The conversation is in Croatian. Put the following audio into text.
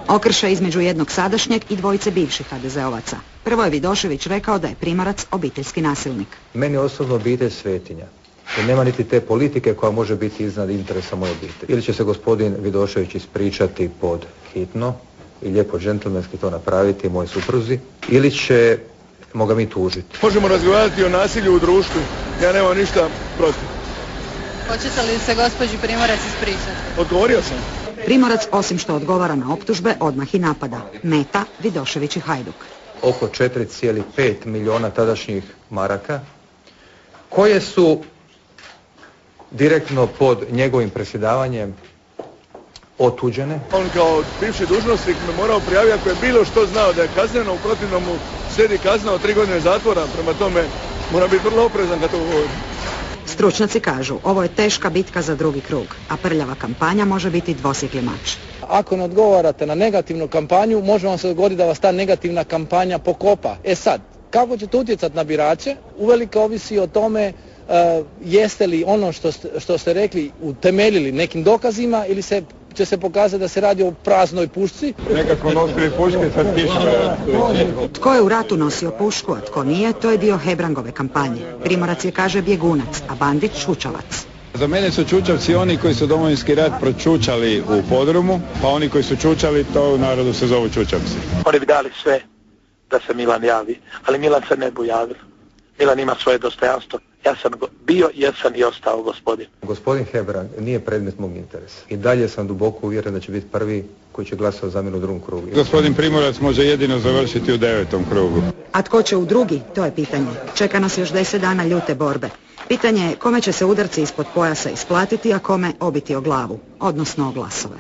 Okršaj između jednog sadašnjeg i dvojice bivših HDZ-ovaca. Prvo je Vidošević rekao da je Primorac obiteljski nasilnik. Meni je osobno obitelj svetinja. I nema niti te politike koja može biti iznad interesa moje obitelji. Ili će se gospodin Vidošević ispričati pod hitno i lijepo džentlmenski to napraviti moj supruzi, ili ćemo ga mi tužiti. Možemo razgovarati o nasilju u društvu. Ja nemam ništa protiv. Hoćete li se gospođi Primorac ispričati? Odgovorio sam. Primorac, osim što odgovara na optužbe, odmah i napada. Meta Vidošević i Hajduk. Oko 4,5 milijuna tadašnjih maraka, koje su direktno pod njegovim predsjedavanjem otuđene. On kao bivši dužnosnik me morao prijaviti ako je bilo što znao da je kazneno, u protivnom mu slijedi kazna od 3 godine zatvora, prema tome mora biti vrlo oprezan kad to govori. Stručnjaci kažu, ovo je teška bitka za drugi krug, a prljava kampanja može biti dvosjekli mač. Ako ne odgovarate na negativnu kampanju, može vam se dogoditi da vas ta negativna kampanja pokopa. E sad, kako ćete utjecati na birače, uvelike ovisi o tome jeste li ono što ste rekli utemeljili nekim dokazima ili će se pokazati da se radi o praznoj pušci. Nekako nosili puške sa kišma. Tko je u ratu nosio pušku, a tko nije, to je dio Hebrangove kampanje. Primorac je, kaže, bjegunac, a Bandić čučavac. Za mene su čučavci oni koji su Domovinski rat pročučali u podrumu, pa oni koji su čučali, to u narodu se zovu čučavci. Oni bi dali sve da se Milan javi, ali Milan se ne bu javio. Milan ima svoje dostojanstvo. Ja sam bio, jesam i ostao gospodin. Gospodin Hebrang nije predmet mog interesa. I dalje sam duboko uvjeren da će biti prvi koji će glasati za mene u drugom krugu. Gospodin Primorac može jedino završiti u 9. krugu. A tko će u drugi, to je pitanje. Čeka nas još 10 dana ljute borbe. Pitanje je kome će se udarci ispod pojasa isplatiti, a kome obiti o glavu, odnosno o glasove.